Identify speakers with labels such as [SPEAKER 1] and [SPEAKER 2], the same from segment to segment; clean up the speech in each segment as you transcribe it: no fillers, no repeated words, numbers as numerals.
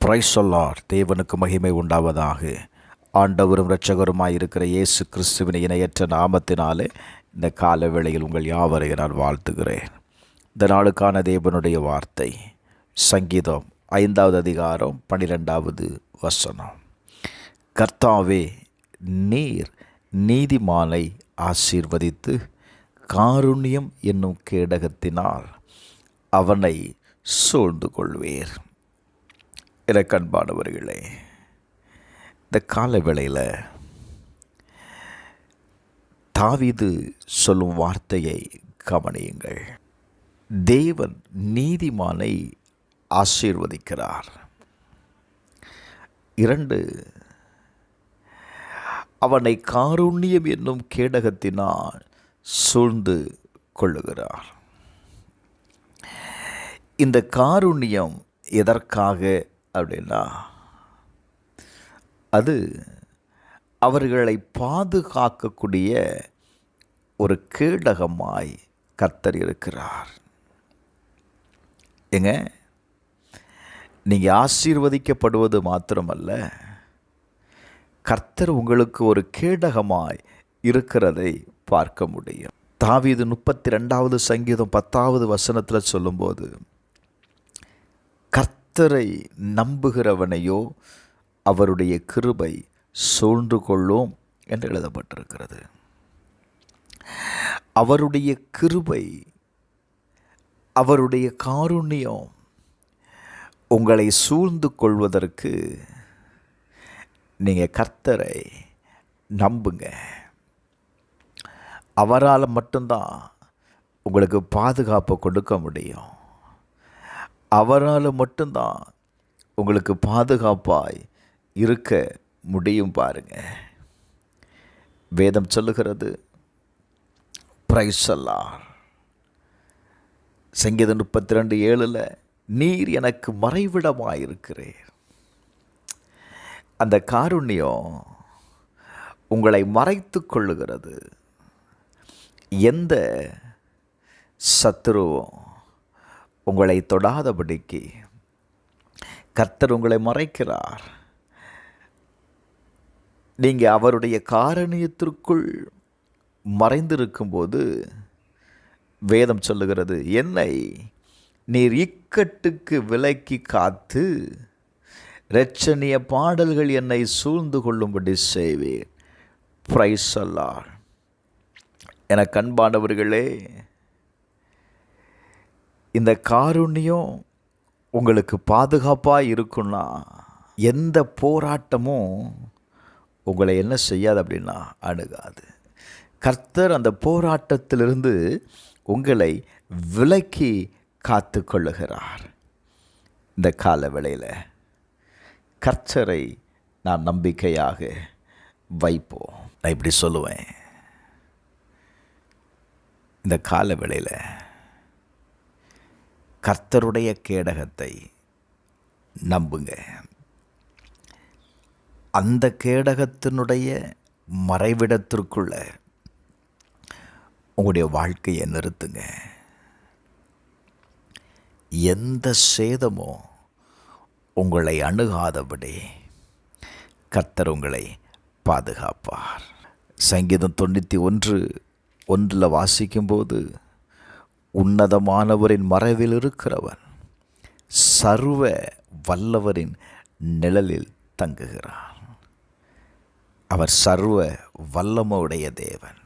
[SPEAKER 1] Praise the Lord. தேவனுக்கு மகிமை உண்டாவதாக. ஆண்டவரும் இரட்சகருமாய் இருக்கிற இயேசு கிறிஸ்துவின் இணையற்ற நாமத்தினாலே இந்த கால வேளையில் உங்கள் யாவரையும் நான் வாழ்த்துகிறேன். இந்த நாளுக்கான தேவனுடைய வார்த்தை சங்கீதம் 5வது அதிகாரம் 12வது வசனம். கர்த்தாவே, நீர் நீதிமானை ஆசீர்வதித்து காருண்யம் என்னும் கேடகத்தினால் அவனை சூழ்ந்து கொள்வீர். எனக்கு அன்பானவர்களே, இந்த கால வேளையில் தாவீது சொல்லும் வார்த்தையை கவனியுங்கள். தேவன் நீதிமானை ஆசீர்வதிக்கிறார். 2, அவனை காருண்யம் என்னும் கேடகத்தினால் சூழ்ந்து கொள்ளுகிறார். இந்த காருண்யம் எதற்காக அப்படின்னா, அது அவர்களை பாதுகாக்கக்கூடிய ஒரு கேடகமாய் கர்த்தர் இருக்கிறார். ஏங்க, நீங்கள் ஆசீர்வதிக்கப்படுவது மாத்திரமல்ல, கர்த்தர் உங்களுக்கு ஒரு கேடகமாய் இருக்கிறதை பார்க்க முடியும். தாவீது 32வது சங்கீதம் 10வது வசனத்தில் சொல்லும்போது, கர்த்தரை நம்புகிறவனையோ அவருடைய கிருபை சூழ்ந்து கொள்ளும் என்று எழுதப்பட்டிருக்கிறது. அவருடைய கிருபை, அவருடைய காருண்யம் உங்களை சூழ்ந்து கொள்வதற்கு நீங்கள் கர்த்தரை நம்புங்க. அவரால் மட்டும்தான் உங்களுக்கு பாதுகாப்பை கொடுக்க முடியும். அவரால் மட்டும்தான் உங்களுக்கு பாதுகாப்பாய் இருக்க முடியும். பாருங்க, வேதம் சொல்லுகிறது, பிரைஸ் தி லார்ட். சங்கீதம் 32:7, நீர் எனக்கு மறைவிடமாயிருக்கிறீர். அந்த காருண்யம் உங்களை மறைத்து கொள்ளுகிறது. எந்த சத்துருவும் உங்களை தொடாதபடிக்கு கர்த்தர் உங்களை மறைக்கிறார். நீங்கள் அவருடைய காருண்யத்திற்குள் மறைந்திருக்கும்போது வேதம் சொல்லுகிறது, என்னை நீர் இக்கட்டுக்கு விலக்கி காத்து இரட்சணிய பாடல்கள் என்னை சூழ்ந்து கொள்ளும்படி செய்வீர். Praise the Lord. எனக்கு அன்பானவர்களே, இந்த காருண்யம் உங்களுக்கு பாதுகாப்பாக இருக்குன்னா எந்த போராட்டமும் உங்களை என்ன செய்யாது அப்படின்னா அணுகாது. கர்த்தர் அந்த போராட்டத்திலிருந்து உங்களை விலக்கி காத்து கொள்ளுகிறார். இந்த கால வேளையில் கர்த்தரை நாம் நம்பிக்கையாக வைப்போம். நான் இப்படி சொல்லுவேன், இந்த கால வேளையில் கர்த்தருடைய கேடகத்தை நம்புங்க. அந்த கேடகத்தினுடைய மறைவிடத்திற்குள்ள உங்களுடைய வாழ்க்கையை நிறுத்துங்க. எந்த சேதமோ உங்களை அணுகாதபடி கர்த்தர் உங்களை பாதுகாப்பார். சங்கீதம் 91:1 வாசிக்கும்போது, உன்னதமானவரின் மறைவில் இருக்கிறவன் சர்வ வல்லவரின் நிழலில் தங்குகிறான். அவர் சர்வ வல்லமுடைய தேவன்.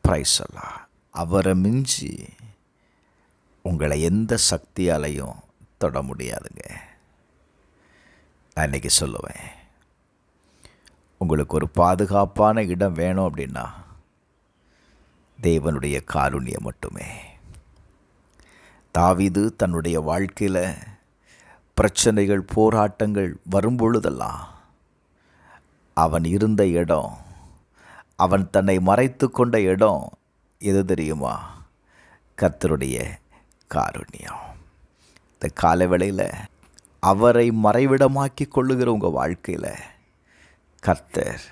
[SPEAKER 1] Praise the Lord. அவரை மிஞ்சி உங்களை எந்த சக்தியாலையும் தொட முடியாதுங்க. நான் இன்றைக்கி சொல்லுவேன், உங்களுக்கு ஒரு பாதுகாப்பான இடம் வேணும் அப்படின்னா தேவனுடைய காருண்யம் மட்டுமே. தாவீது தன்னுடைய வாழ்க்கையில் பிரச்சனைகள், போராட்டங்கள் வரும்பொழுதெல்லாம் அவன் இருந்த இடம், அவன் தன்னை மறைத்து கொண்ட இடம் எது தெரியுமா? கர்த்தருடைய காருண்யம். இந்த கால வேளையில் அவரை மறைவிடமாக்கி கொள்ளுகிற உங்கள் வாழ்க்கையில் கர்த்தர்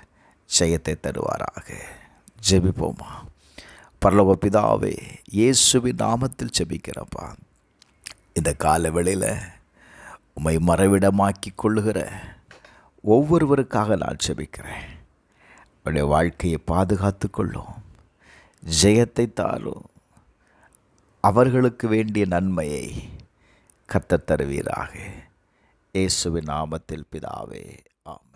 [SPEAKER 1] ஜெயத்தை தருவாராக. ஜெபிப்போமா. பரலோக பிதாவே, இயேசுவின் நாமத்தில் ஜெபிக்கிறப்பா, இந்த கால வேளையில் உம்மை மறைவிடமாக்கி கொள்ளுகிற ஒவ்வொருவருக்காக நான் ஜெபிக்கிறேன். உடைய வாழ்க்கையை பாதுகாத்து கொள்ளும், ஜெயத்தை தாரும், அவர்களுக்கு வேண்டிய நன்மையை கர்த்தர் தருவீராக. இயேசுவின் நாமத்தில் பிதாவே, ஆமென்.